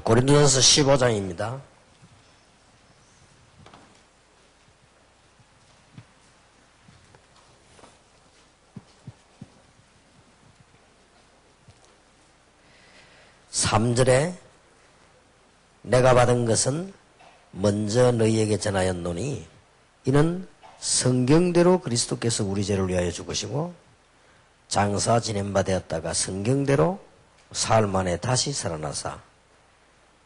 고린도전서 15장입니다. (3절에) 내가 받은 것은 먼저 너희에게 전하였노니 이는 성경대로 그리스도께서 우리 죄를 위하여 죽으시고 장사 지낸 바 되었다가 성경대로 사흘 만에 다시 살아나사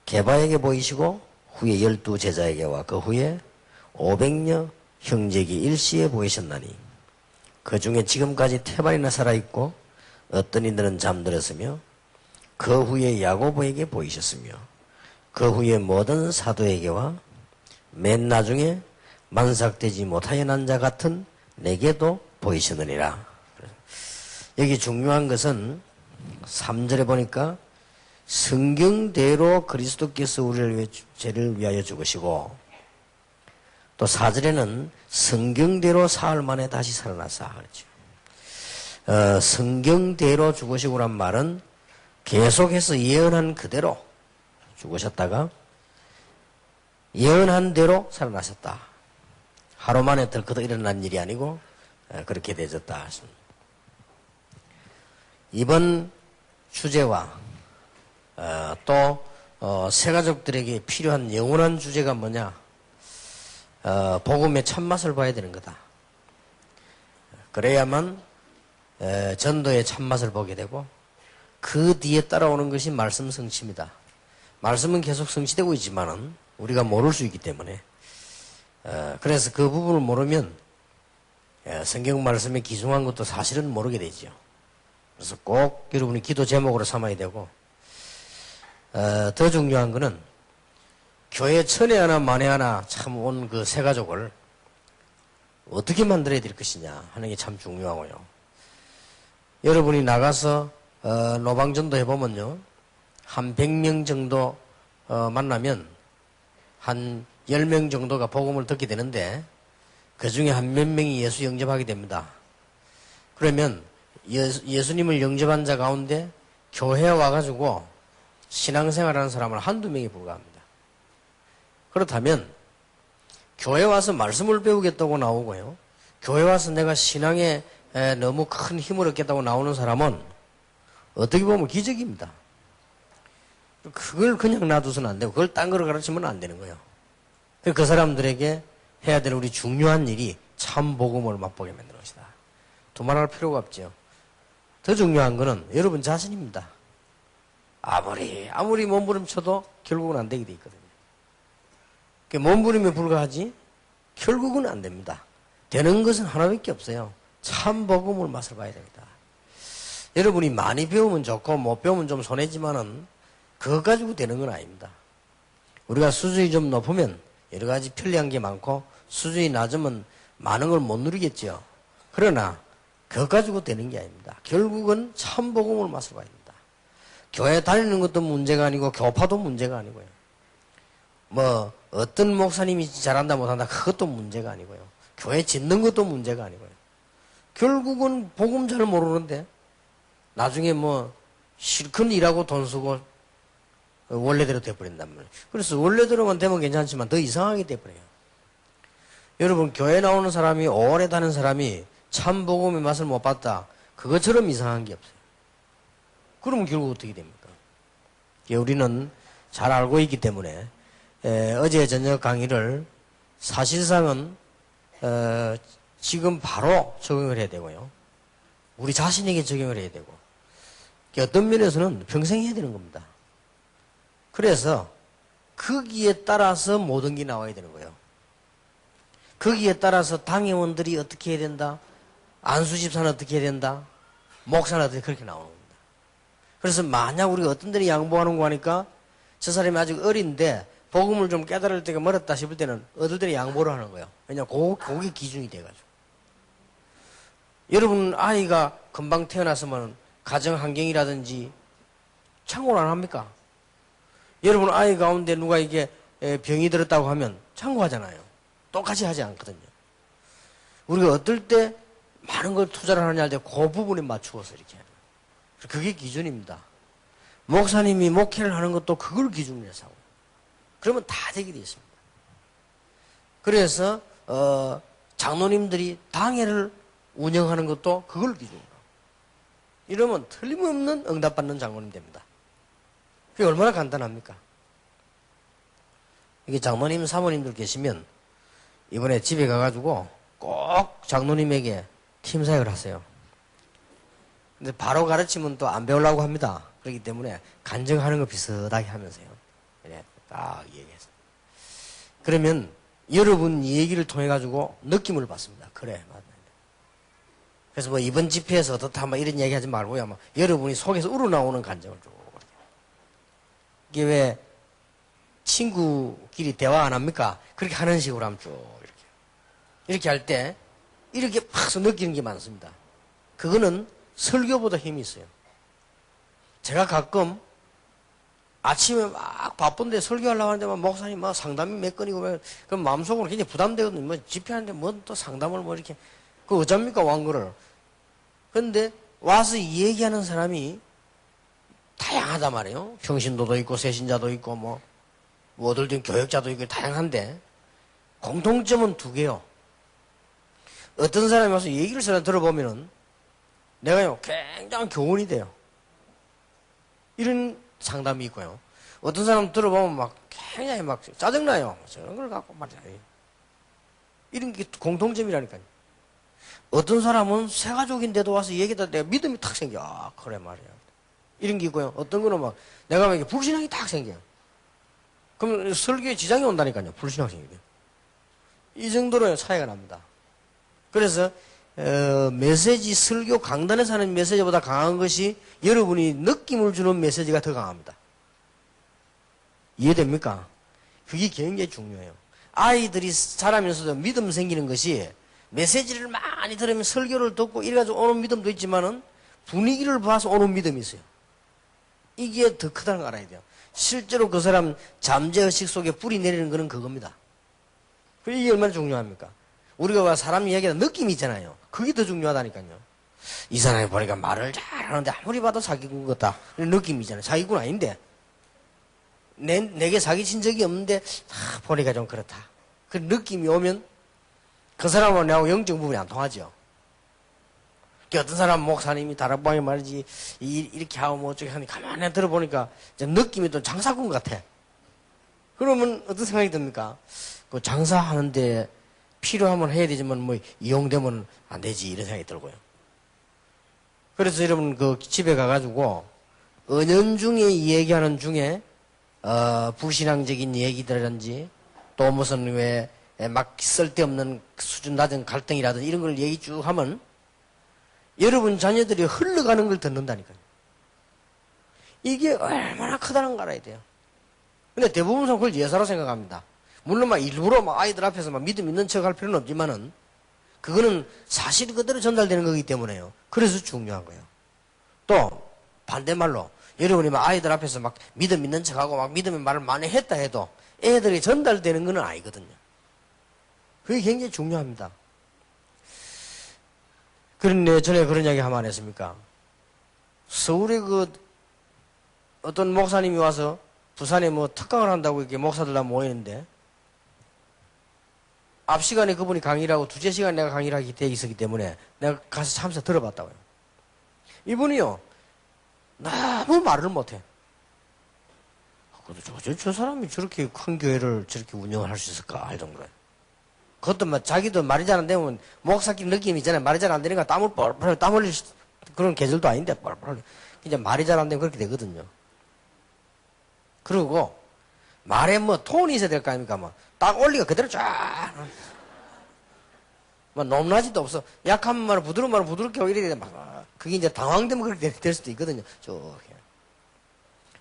게바에게 보이시고 후에 12 제자에게와 그 후에 500여 형제에게 일시에 보이셨나니 그 중에 지금까지 태반이나 살아있고 어떤 이들은 잠들었으며 그 후에 야고보에게 보이셨으며 그 후에 모든 사도에게와 맨 나중에 만삭되지 못하여 난 자 같은 내게도 보이셨느니라. 여기 중요한 것은 3절에 보니까 성경대로 그리스도께서 우리를 죄를 위하여 죽으시고 또 4절에는 성경대로 사흘 만에 다시 살아나사 그렇죠. 성경대로 죽으시고란 말은 계속해서 예언한 그대로 죽으셨다가 예언한 대로 살아나셨다. 하루 만에 덜커덕 일어난 일이 아니고 그렇게 되졌다. 이번 주제와 또 새가족들에게 필요한 영원한 주제가 뭐냐? 복음의 참맛을 봐야 되는 거다. 그래야만 전도의 참맛을 보게 되고 그 뒤에 따라오는 것이 말씀 성취입니다. 말씀은 계속 성취되고 있지만은 우리가 모를 수 있기 때문에 그래서 그 부분을 모르면 성경 말씀에 기중한 것도 사실은 모르게 되죠. 그래서 꼭 여러분이 기도 제목으로 삼아야 되고 더 중요한 거는 교회 천에 하나 만에 하나 참 온 그 새 가족을 어떻게 만들어야 될 것이냐 하는 게 참 중요하고요. 여러분이 나가서 노방전도 해보면요 한 100명 정도 만나면 한 10명 정도가 복음을 듣게 되는데 그 중에 한 몇 명이 예수 영접하게 됩니다. 그러면 예수님을 영접한 자 가운데 교회에 와가지고 신앙생활하는 사람은 한두 명이 불과합니다. 그렇다면 교회 와서 말씀을 배우겠다고 나오고요. 교회 와서 내가 신앙에 너무 큰 힘을 얻겠다고 나오는 사람은 어떻게 보면 기적입니다. 그걸 그냥 놔두서는 안 되고 그걸 딴 거로 가르치면 안 되는 거예요. 그 사람들에게 해야 될 우리 중요한 일이 참 복음을 맛보게 만드는 것이다. 두말할 필요가 없죠. 더 중요한 거는 여러분 자신입니다. 아무리 몸부림쳐도 결국은 안 되게 돼 있거든요. 몸부림에 불과하지 결국은 안 됩니다. 되는 것은 하나밖에 없어요. 참 복음을 맛을 봐야 됩니다. 여러분이 많이 배우면 좋고 못 배우면 좀 손해지만은 그것 가지고 되는 건 아닙니다. 우리가 수준이 좀 높으면 여러 가지 편리한 게 많고 수준이 낮으면 많은 걸 못 누리겠죠. 그러나 그것 가지고 되는 게 아닙니다. 결국은 참 복음을 맛을 봐야 됩니다. 교회 다니는 것도 문제가 아니고 교파도 문제가 아니고요. 뭐 어떤 목사님이 잘한다 못한다 그것도 문제가 아니고요. 교회 짓는 것도 문제가 아니고요. 결국은 복음 잘 모르는데 나중에 뭐 실컷 일하고 돈 쓰고 원래대로 돼버린단 말이에요. 그래서 원래대로만 되면 괜찮지만 더 이상하게 돼버려요. 여러분 교회 나오는 사람이 오래 다니는 사람이 참 복음의 맛을 못 봤다. 그것처럼 이상한 게 없어요. 그러면 결국 어떻게 됩니까? 우리는 잘 알고 있기 때문에 어제 저녁 강의를 사실상은 지금 바로 적용을 해야 되고요. 우리 자신에게 적용을 해야 되고 어떤 면에서는 평생 해야 되는 겁니다. 그래서 거기에 따라서 모든 게 나와야 되는 거예요. 거기에 따라서 당회원들이 어떻게 해야 된다. 안수집사는 어떻게 해야 된다. 목사는 어떻게 그렇게 나오는 겁니다. 그래서 만약 우리가 어떤 데를 양보하는 거 하니까 저 사람이 아직 어린데 복음을 좀 깨달을 때가 멀었다 싶을 때는 어떨 때는 양보를 하는 거예요. 왜냐하면 그게 기준이 돼가지고. 여러분 아이가 금방 태어났으면 가정 환경이라든지 참고를 안 합니까? 여러분 아이 가운데 누가 이게 병이 들었다고 하면 참고하잖아요. 똑같이 하지 않거든요. 우리가 어떨 때 많은 걸 투자를 하느냐 할 때 그 부분에 맞추어서 이렇게 해요. 그게 기준입니다. 목사님이 목회를 하는 것도 그걸 기준으로 해서 하고. 그러면 다 되게 돼 있습니다. 그래서 장로님들이 당회를 운영하는 것도 그걸 기준으로. 이러면 틀림없는 응답받는 장로님 됩니다. 그게 얼마나 간단합니까? 이게 장로님, 사모님들 계시면 이번에 집에 가가지고 꼭 장로님에게 팀 사역을 하세요. 근데 바로 가르치면 또 안 배우려고 합니다. 그렇기 때문에 간증하는 거 비슷하게 하면서요. 그냥 딱 얘기해서. 그러면 여러분 이 얘기를 통해가지고 느낌을 받습니다. 그래, 맞네. 그래서 뭐 이번 집회에서 어떻다 뭐 이런 얘기 하지 말고요. 뭐 여러분이 속에서 우러나오는 간증을 쭉. 이게 왜 친구끼리 대화 안 합니까? 그렇게 하는 식으로 하면 쭉 이렇게 할 때 이렇게 팍 느끼는 게 많습니다. 그거는 설교보다 힘이 있어요. 제가 가끔 아침에 막 바쁜데 설교하려고 하는데 막 목사님 막 상담이 몇 건이고 그럼 마음속으로 굉장히 부담되거든요. 뭐 집회하는데 뭐 또 상담을 뭐 이렇게 그 어쩝니까 왕거를. 그런데 와서 얘기하는 사람이 다양하단 말이에요. 평신도도 있고 새신자도 있고 뭐 어떨 땐 교역자도 있고 다양한데 공통점은 두 개요. 어떤 사람이 와서 얘기를 들어보면은 내가요 굉장히 교훈이 돼요. 이런 상담이 있고요. 어떤 사람 들어보면 막 굉장히 막 짜증나요. 저런 걸 갖고 말이야. 이런 게 공통점이라니까요. 어떤 사람은 새 가족인데도 와서 얘기하다 내가 믿음이 탁 생겨. 아, 그래 말이야. 이런 게 있고요. 어떤 거는 막 내가 막 불신앙이 탁 생겨요. 그럼 설교에 지장이 온다니까요. 불신앙이 생겨요. 이 정도로 차이가 납니다. 그래서 메시지 설교 강단에서 하는 메시지보다 강한 것이 여러분이 느낌을 주는 메시지가 더 강합니다. 이해됩니까? 그게 굉장히 중요해요. 아이들이 자라면서도 믿음 생기는 것이 메시지를 많이 들으면 설교를 듣고 이래가지고 오는 믿음도 있지만은 분위기를 봐서 오는 믿음이 있어요. 이게 더 크다는 걸 알아야 돼요. 실제로 그 사람 잠재의식 속에 뿌리 내리는 거는 그겁니다. 이게 얼마나 중요합니까? 우리가 사람 이야기하다 느낌이 있잖아요. 그게 더 중요하다니까요. 이 사람이 보니까 말을 잘하는데 아무리 봐도 사기꾼 같다. 이런 느낌이잖아요. 사기꾼 아닌데. 내게 사기친 적이 없는데 보니까 좀 그렇다. 그 느낌이 오면 그 사람하고 내하고 영적 부분이 안 통하죠. 어떤 사람 목사님이 다락방에 말이지 이렇게 하고 뭐 어쩌게 하니 가만히 들어보니까 느낌이 또 장사꾼 같아. 그러면 어떤 생각이 듭니까? 그 장사하는데 필요하면 해야 되지만 뭐 이용되면 안 되지 이런 생각이 들고요. 그래서 여러분 그 집에 가가지고 은연중에 얘기하는 중에 불신앙적인 얘기들이라든지 또 무슨 왜 막 쓸데없는 수준 낮은 갈등이라든지 이런 걸 얘기 쭉 하면 여러분 자녀들이 흘러가는 걸 듣는다니까요. 이게 얼마나 크다는 걸 알아야 돼요. 근데 대부분 사람 그걸 예사로 생각합니다. 물론 막 일부러 막 아이들 앞에서 막 믿음 있는 척 할 필요는 없지만은 그거는 사실 그대로 전달되는 거기 때문에요. 그래서 중요한 거예요. 또 반대말로 여러분이 막 아이들 앞에서 막 믿음 있는 척하고 막 믿음의 말을 많이 했다 해도 애들이 전달되는 건 아니거든요. 그게 굉장히 중요합니다. 그런데 전에 그런 이야기 하면 안 했습니까? 서울에 그 어떤 목사님이 와서 부산에 뭐 특강을 한다고 이렇게 목사들 다 모이는데 앞 시간에 그분이 강의를 하고 두세 시간 내가 강의를 하게 돼 있었기 때문에 내가 가서 참석 들어봤다고요. 이분이요 너무 말을 못해. 저 사람이 저렇게 큰 교회를 저렇게 운영을 할 수 있을까 할 정도로. 그것도 막 자기도 말이 잘 안 되면 목사끼리 느낌이 있잖아요. 말이 잘 안 되니까 땀을 뻘뻘 땀 흘릴 그런 계절도 아닌데 뻘뻘 이제 말이 잘 안 되면 그렇게 되거든요. 그리고 말에 뭐 톤이 있어야 될 거 아닙니까? 뭐 딱 올리가 그대로 쫙. 뭐 높낮이도 없어. 약한 말을 부드러운 말을 부드럽게 하고 이래야 돼. 막 그게 이제 당황되면 그렇게 될 수도 있거든요. 쭉.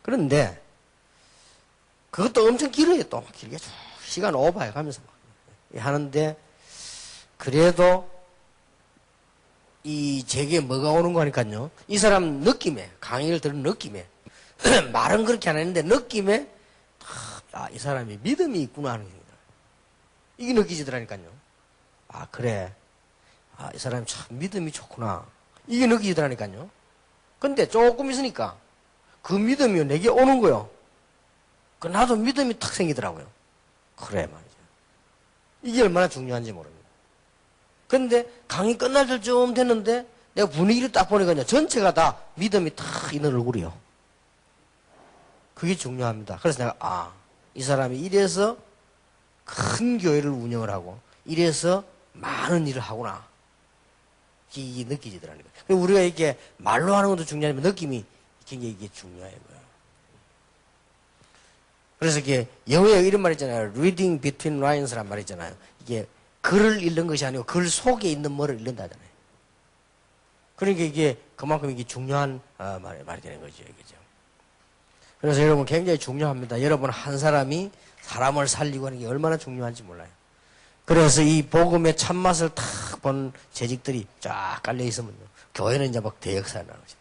그런데 그것도 엄청 길어요. 또 길게 쭉 시간 오버해 가면서 막 하는데 그래도 이 제게 뭐가 오는 거니까요. 이 사람 느낌에 강의를 들은 느낌에 말은 그렇게 안 했는데 느낌에 이 사람이 믿음이 있구나 하는 겁니다. 이게 느끼지더라니까요. 아 그래. 이 사람이 참 믿음이 좋구나. 이게 느끼지더라니까요. 근데 조금 있으니까 그 믿음이 내게 오는 거요. 그 나도 믿음이 탁 생기더라고요. 그래 말이죠. 이게 얼마나 중요한지 모릅니다. 그런데 강의 끝날 때쯤 됐는데 내가 분위기를 딱 보니까 전체가 다 믿음이 탁 있는 얼굴이요. 그게 중요합니다. 그래서 내가 이 사람이 이래서 큰 교회를 운영을 하고 이래서 많은 일을 하구나. 이게 느껴지더라고요. 우리가 이렇게 말로 하는 것도 중요하지만 느낌이 굉장히 이게 중요해요. 그래서 이게 영어에 이런 말 있잖아요. reading between lines란 말 있잖아요. 이게 글을 읽는 것이 아니고 글 속에 있는 뭐를 읽는다잖아요. 그러니까 이게 그만큼 이게 중요한 말이 되는 거죠. 그죠? 그래서 여러분 굉장히 중요합니다. 여러분 한 사람이 사람을 살리고 하는 게 얼마나 중요한지 몰라요. 그래서 이 복음의 참맛을 탁 본 재직들이 쫙 깔려 있으면요. 교회는 이제 막 대역사에 나는 것입니다.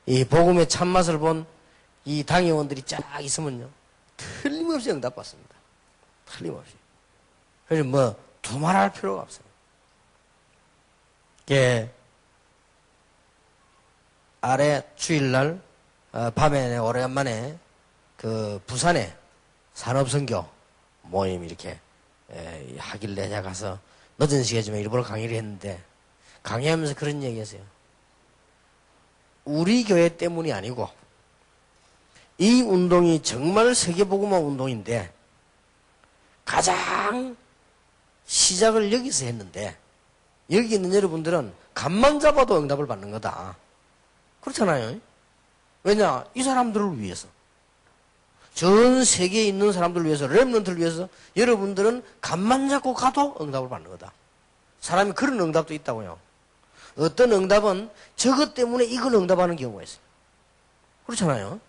이 복음의 참맛을 본 이 당회원들이 쫙 있으면요. 틀림없이 응답받습니다. 틀림없이. 그래서 뭐 두말할 필요가 없어요. 예. 아래 주일날 밤에 오래간만에 그 부산에 산업선교 모임 이렇게 하길래 내가 가서 늦은 시간이지만 일부러 강의를 했는데 강의하면서 그런 얘기했어요. 우리 교회 때문이 아니고 이 운동이 정말 세계복음화 운동인데 가장 시작을 여기서 했는데 여기 있는 여러분들은 간만 잡아도 응답을 받는 거다. 그렇잖아요. 왜냐? 이 사람들을 위해서. 전 세계에 있는 사람들을 위해서, 렘넌트를 위해서 여러분들은 간만 잡고 가도 응답을 받는 거다. 사람이 그런 응답도 있다고요. 어떤 응답은 저것 때문에 이걸 응답하는 경우가 있어요. 그렇잖아요.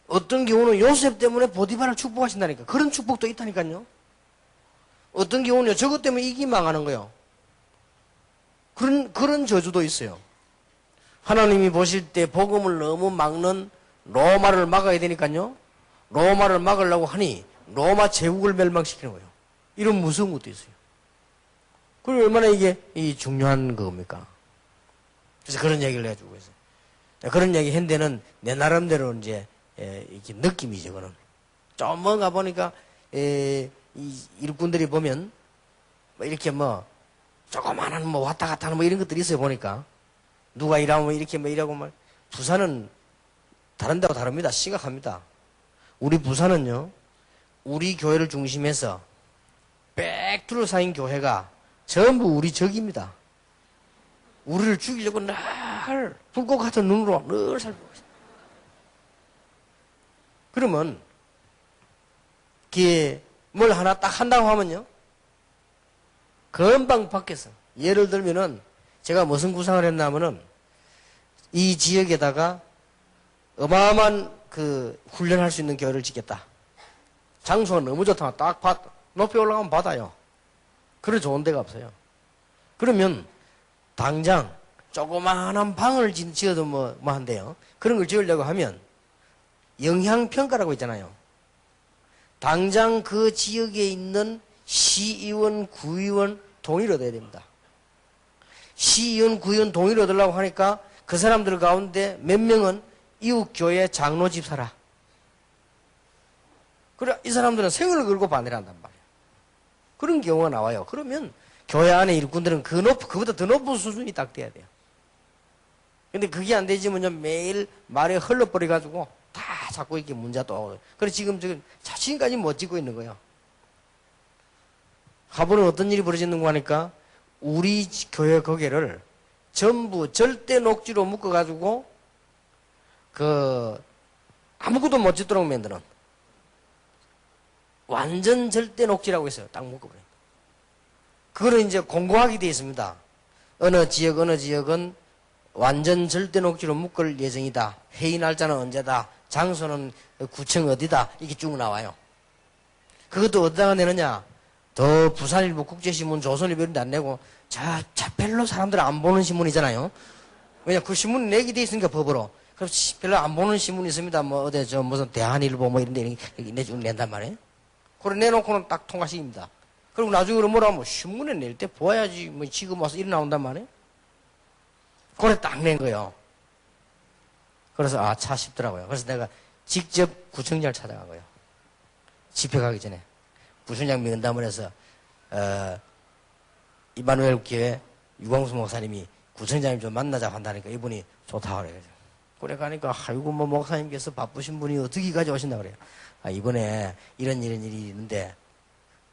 어떤 경우는 요셉 때문에 보디바를 축복하신다니까. 그런 축복도 있다니까요. 어떤 경우는요, 저것 때문에 이기 망하는 거예요. 그런 저주도 있어요. 하나님이 보실 때 복음을 너무 막는 로마를 막아야 되니까요. 로마를 막으려고 하니 로마 제국을 멸망시키는 거예요. 이런 무서운 것도 있어요. 그리고 얼마나 이게 중요한 겁니까? 그래서 그런 얘기를 해주고 있어요. 그런 얘기 한 데는 내 나름대로 이제 이렇게 느낌이죠. 그는 좀 뭔가 보니까 이 일꾼들이 보면 뭐 이렇게 뭐 조그마한 뭐 왔다 갔다 하는 뭐 이런 것들이 있어요. 보니까 누가 일하면 이렇게 뭐 이라고 말. 부산은 다른 데하고 다릅니다. 심각합니다. 우리 부산은요, 우리 교회를 중심해서 빽 둘러싸인 교회가 전부 우리 적입니다. 우리를 죽이려고 늘 불꽃 같은 눈으로 늘 살고 있어요. 그러면 그게 뭘 하나 딱 한다고 하면요, 금방 바뀌었어. 예를 들면은 제가 무슨 구상을 했냐면은 이 지역에다가 어마어마한 그 훈련할 수 있는 교회를 짓겠다. 장소가 너무 좋다. 딱 높이 올라가면 바다요. 그런 좋은 데가 없어요. 그러면 당장 조그마한 방을 지어도 뭐 한대요. 그런 걸 지으려고 하면 영향평가라고 있잖아요. 당장 그 지역에 있는 시의원, 구의원 동의를 얻어야 됩니다. 시의원, 구의원 동의를 얻으려고 하니까 그 사람들 가운데 몇 명은 이웃교회 장로 집사라. 그래, 이 사람들은 생을 걸고 반대를 한단 말이에요. 그런 경우가 나와요. 그러면 교회 안에 일꾼들은 그보다 더 높은 수준이 딱 돼야 돼요. 근데 그게 안 되지면 매일 말에 흘러버려가지고 다 자꾸 이렇게 문제가 또. 그래서 지금 자신까지 못 짓고 있는 거예요. 하루는 어떤 일이 벌어지는가 하니까 우리 교회 거기를 전부 절대 녹지로 묶어가지고 아무것도 못 짓도록 만드는 완전 절대 녹지라고 있어요. 딱 묶어버려요. 그거는 이제 공고하게 되어 있습니다. 어느 지역은 완전 절대 녹지로 묶을 예정이다. 회의 날짜는 언제다. 장소는 구청 어디다. 이게 쭉 나와요. 그것도 어디다가 내느냐. 더 부산일보, 국제신문, 조선일보 이런 데 안 내고 별로 사람들 안 보는 신문이잖아요. 왜냐, 그 신문 내게 돼 있으니까 법으로. 그럼 별로 안 보는 신문이 있습니다. 뭐 어디 무슨 대한일보 뭐 이런 데 낸단 말이에요. 그걸 내놓고는 딱 통과식입니다. 그리고 나중에 뭐라 하면 신문에 낼 때 보아야지 뭐 지금 와서 일이 나온단 말이에요. 그래 딱 낸 거예요. 그래서 차 싶더라고요. 그래서 내가 직접 구청장을 찾아간 거예요. 집회 가기 전에. 구청장 면담을 해서 이마누엘 교회 유광수 목사님이 구청장님 좀 만나자고 한다니까 이분이 좋다고 그래요. 그래 가니까 아이고 뭐 목사님께서 바쁘신 분이 어떻게 가져오신다 그래요. 이번에 이런 일이 있는데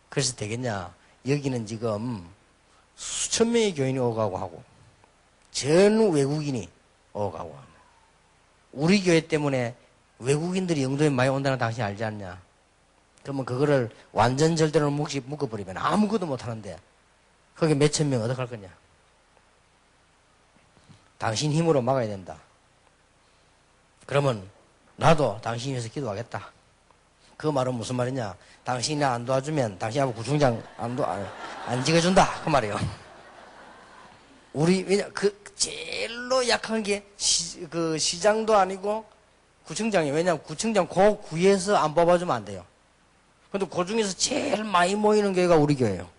그래서 되겠냐. 여기는 지금 수천 명의 교인이 오가고 하고 전 외국인이 오가고 합니다. 우리 교회 때문에 외국인들이 영도에 많이 온다는 당신 알지 않냐. 그러면 그거를 완전 절대로 묶어버리면 아무것도 못하는데 거기 몇천 명 어떡할 거냐. 당신 힘으로 막아야 된다. 그러면 나도 당신이 위해서 기도하겠다. 그 말은 무슨 말이냐. 당신이 안 도와주면 당신하고 구청장 안 찍어준다. 그 말이에요. 왜냐, 제일로 약한 게 시장도 아니고 구청장이에요. 왜냐면 구청장 그 구에서 안 뽑아주면 안 돼요. 근데 그 중에서 제일 많이 모이는 교회가 우리 교회예요.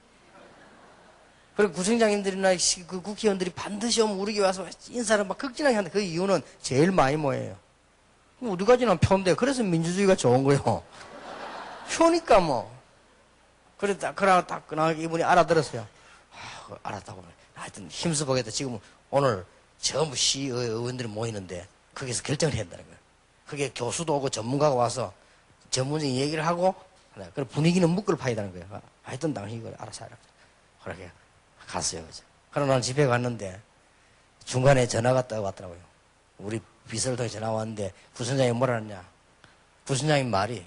그리고 구청장님들이나 그 국회의원들이 반드시 오면 우리 교회 와서 인사를 막 극진하게 하는데 그 이유는 제일 많이 모여요. 어디까지나 표인데 그래서 민주주의가 좋은 거예요. 표니까 뭐. 그러다 딱 이분이 알아들었어요. 알았다고. 하여튼 힘써 보겠다. 지금 오늘 전부 시의원들이 모이는데 거기서 결정을 해야 한다는 거예요. 그게 교수도 오고 전문가가 와서 전문적인 얘기를 하고 그래 분위기는 묶을 파이다는 거예요. 하여튼 당신이 그걸 알아서 하라. 그렇게 갔어요. 그죠? 그러나 나는 집에 갔는데 중간에 전화가 떠왔더라고요. 우리 비서를 통해 전화 왔는데 부선장이 뭐라 했냐. 부선장님 말이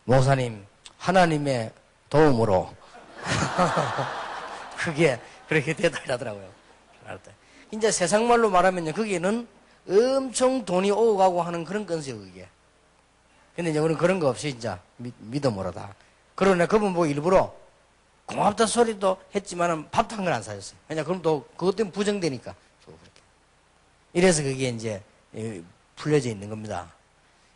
목사님 하나님의 도움으로 그게 그렇게 대답을 하더라고요. 이제 세상 말로 말하면요. 거기는 엄청 돈이 오고 가고 하는 그런 건수요. 그게. 근데 이제 우리는 그런 거 없이 이제 믿음으로다. 그러나 그분 보고 일부러 고맙다 소리도 했지만은 밥도 한 건 안 사줬어요. 왜냐 그럼 또 그것 때문에 부정되니까. 그렇게. 이래서 그게 이제 풀려져 있는 겁니다.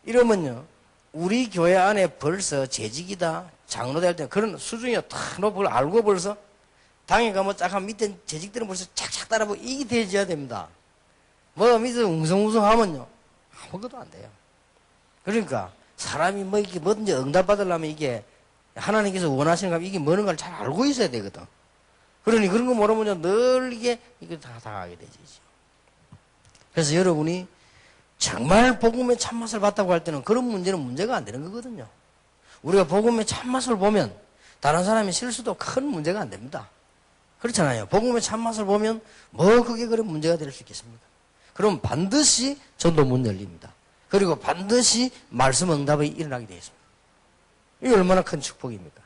이러면요. 우리 교회 안에 벌써 재직이다, 장로다 할 때 그런 수준이 다 높은 걸 알고 벌써 당에 가면 쫙한 밑에 재직들은 벌써 착착 따라보고 이게 되어져야 됩니다. 뭐가 밑에서 웅성웅성 하면요. 아무것도 안 돼요. 그러니까 사람이 뭐 이게 뭐든지 응답받으려면 이게 하나님께서 원하시는 거 이게 뭐는 걸 잘 알고 있어야 되거든. 그러니 그런 거 모르면 늘 이게 다 당하게 되지. 그래서 여러분이 정말 복음의 참맛을 봤다고 할 때는 그런 문제는 문제가 안 되는 거거든요. 우리가 복음의 참맛을 보면 다른 사람이 실수도 큰 문제가 안 됩니다. 그렇잖아요. 복음의 참맛을 보면 뭐 그게 그런 문제가 될 수 있겠습니까? 그럼 반드시 전도 문 열립니다. 그리고 반드시 말씀 응답이 일어나게 되어 있습니다. 이게 얼마나 큰 축복입니까?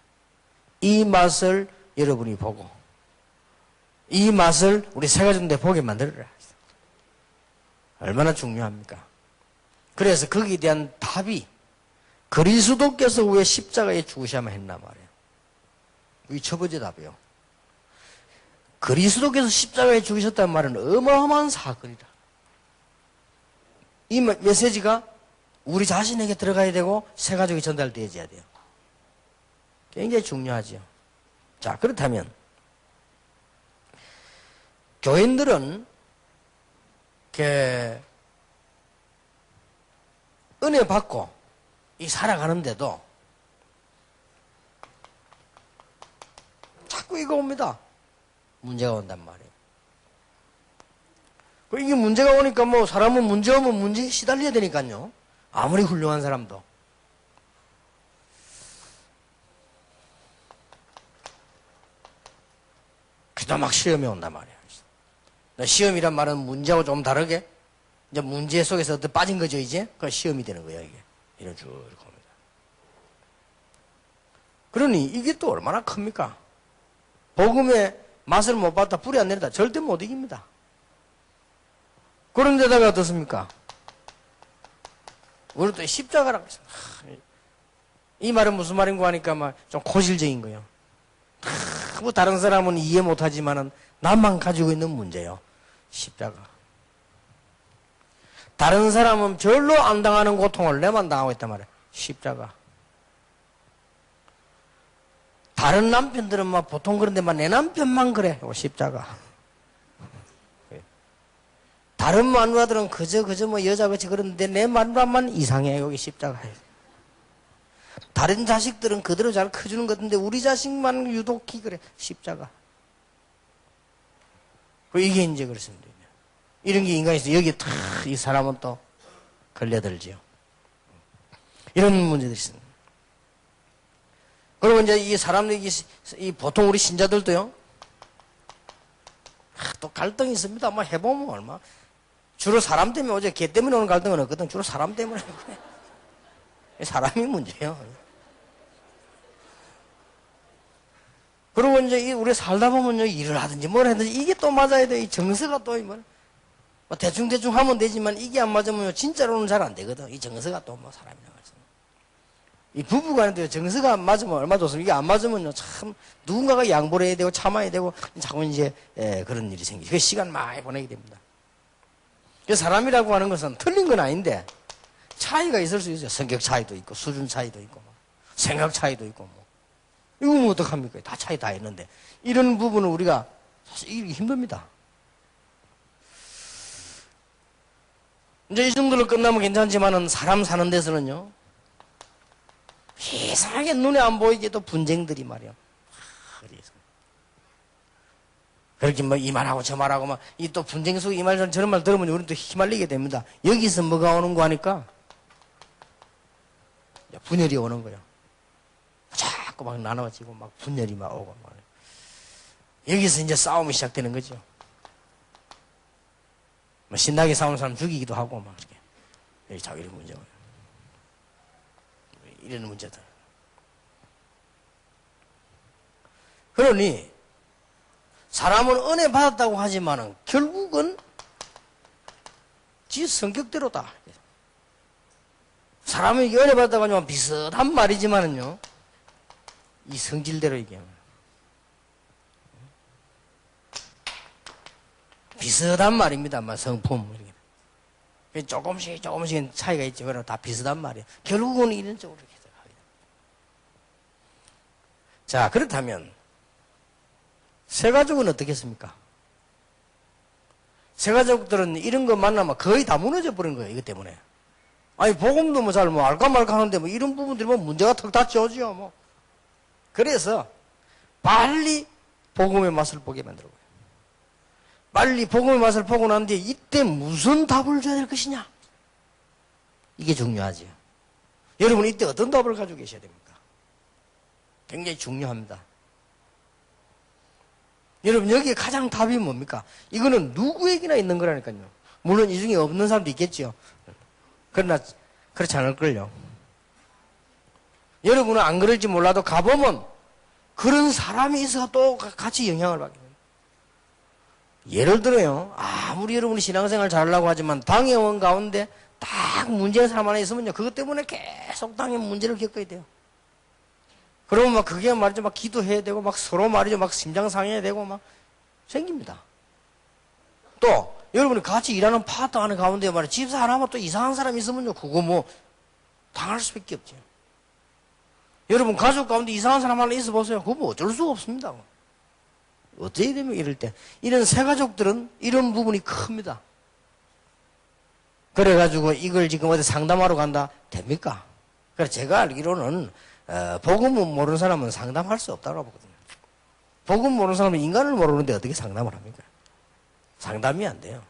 이 맛을 여러분이 보고 이 맛을 우리 새가정대 보게 만들어라. 얼마나 중요합니까? 그래서 거기에 대한 답이 그리스도께서 왜 십자가에 죽으셔야만 했나 말이에요. 이 첫 번째 답이에요. 그리스도께서 십자가에 죽으셨다는 말은 어마어마한 사건이다. 이 메시지가 우리 자신에게 들어가야 되고 새가족이 전달되어져야 돼요. 굉장히 중요하죠. 자, 그렇다면 교인들은 은혜 받고 이 살아가는데도 자꾸 이거 옵니다. 문제가 온단 말이에요. 이게 문제가 오니까 뭐 사람은 문제 오면 문제에 시달려야 되니까요. 아무리 훌륭한 사람도. 그래도 막 시험이 온단 말이에요. 시험이란 말은 문제하고 좀 다르게 이제 문제 속에서 빠진 거죠, 이제. 그 시험이 되는 거예요, 이게. 이런 쭉 옵니다. 그러니 이게 또 얼마나 큽니까? 복음의 맛을 못 봤다, 뿌리 안 내린다, 절대 못 이깁니다. 그런 데다가 어떻습니까? 우리 또 십자가라고 했어요. 이 말은 무슨 말인가 하니까 막 좀 고질적인 거예요. 뭐 다른 사람은 이해 못하지만은 나만 가지고 있는 문제예요. 십자가. 다른 사람은 별로 안 당하는 고통을 내만 당하고 있단 말이에요. 십자가. 다른 남편들은 막 보통 그런데 막 내 남편만 그래. 십자가. 다른 마누라들은 그저 뭐 여자같이 그러는데 내 마누라만 이상해. 여기 십자가에. 다른 자식들은 그대로 잘 커주는 것 같은데 우리 자식만 유독히 그래. 십자가. 이게 이제 그렇습니다. 이런 게 인간이 있어. 여기에 탁 이 사람은 또 걸려들지요. 이런 문제들이 있습니다. 그리고 이제 이 사람들이 보통 우리 신자들도요. 또 갈등이 있습니다. 뭐 해보면 얼마. 주로 사람 때문에 오죠. 개 때문에 오는 갈등은 없거든. 주로 사람 때문에 그래. 사람이 문제예요. 그리고 이제 우리 살다 보면요. 일을 하든지 뭘 하든지 이게 또 맞아야 돼. 이 정서가 또 뭐 대충 하면 되지만 이게 안 맞으면 진짜로는 잘 안 되거든. 이 정서가 또 뭐 사람이라고 해서. 이 부부간에도 정서가 안 맞으면 얼마 좋습니까? 이게 안 맞으면요. 참 누군가가 양보를 해야 되고 참아야 되고 자꾸 이제 그런 일이 생기죠. 그 시간 많이 보내게 됩니다. 그 사람이라고 하는 것은 틀린 건 아닌데 차이가 있을 수 있어요. 성격 차이도 있고 수준 차이도 있고 뭐, 생각 차이도 있고 뭐. 이거 뭐 어떡합니까? 다 차이 다 있는데 이런 부분은 우리가 사실 이기 힘듭니다. 이제 이 정도로 끝나면 괜찮지만은 사람 사는 데서는요. 이상하게 눈에 안 보이게도 분쟁들이 말이야. 그렇게 뭐 이 말하고 저 말하고 막 이 또 분쟁 속에 이 말 저런 말 들으면 우리는 또 휘말리게 됩니다. 여기서 뭐가 오는 거 하니까 분열이 오는 거예요. 자꾸 막 나눠지고 막 분열이 막 오고 막. 여기서 이제 싸움이 시작되는 거죠. 뭐 신나게 싸우는 사람 죽이기도 하고 막 이렇게. 여기 자꾸 이런 문제가 이런 문제들. 그러니 사람은 은혜 받았다고 하지만은 결국은 지 성격대로다. 사람은 은혜 받았다고 하지만 비슷한 말이지만은요. 이 성질대로 얘기하면 비슷한 말입니다만 성품 이렇게 조금씩 차이가 있지만 다 비슷한 말이에요. 결국은 이런 쪽으로 이렇게 하게 됩니다. 자, 그렇다면 새가족은 어떻겠습니까? 새가족들은 이런 거 만나면 거의 다 무너져 버린 거예요. 이것 때문에. 아니 복음도 뭐 잘 뭐 알까 말까 하는데 뭐 이런 부분들이 뭐 문제가 턱 닫혀오죠. 뭐. 그래서 빨리 복음의 맛을 보게 만들고요. 빨리 복음의 맛을 보고 난 뒤에 이때 무슨 답을 줘야 될 것이냐? 이게 중요하죠. 여러분 이때 어떤 답을 가지고 계셔야 됩니까? 굉장히 중요합니다. 여러분 여기에 가장 답이 뭡니까? 이거는 누구에게나 있는 거라니까요. 물론 이 중에 없는 사람도 있겠죠. 그러나 그렇지 않을걸요. 여러분은 안 그럴지 몰라도 가보면 그런 사람이 있어서 또 같이 영향을 받게 됩니다. 예를 들어요. 아무리 여러분이 신앙생활 잘하려고 하지만 당회원 가운데 딱 문제의 사람 하나 있으면요. 그것 때문에 계속 당에 문제를 겪어야 돼요. 그러면 막 그게 말이죠. 막 기도해야 되고 막 서로 말이죠. 막 심장 상해야 되고 막 생깁니다. 또 여러분이 같이 일하는 파트 하는 가운데 말이죠. 집사 하나만 또 이상한 사람이 있으면요. 그거 뭐 당할 수밖에 없죠. 여러분 가족 가운데 이상한 사람 하나 있어 보세요. 그거 뭐 어쩔 수가 없습니다. 어떻게 되면 이럴 때 이런 새 가족들은 이런 부분이 큽니다. 그래가지고 이걸 지금 어디 상담하러 간다 됩니까? 그래서 제가 알기로는 복음을 모르는 사람은 상담할 수 없다고 보거든요. 복음 모르는 사람은 인간을 모르는데 어떻게 상담을 합니까? 상담이 안 돼요.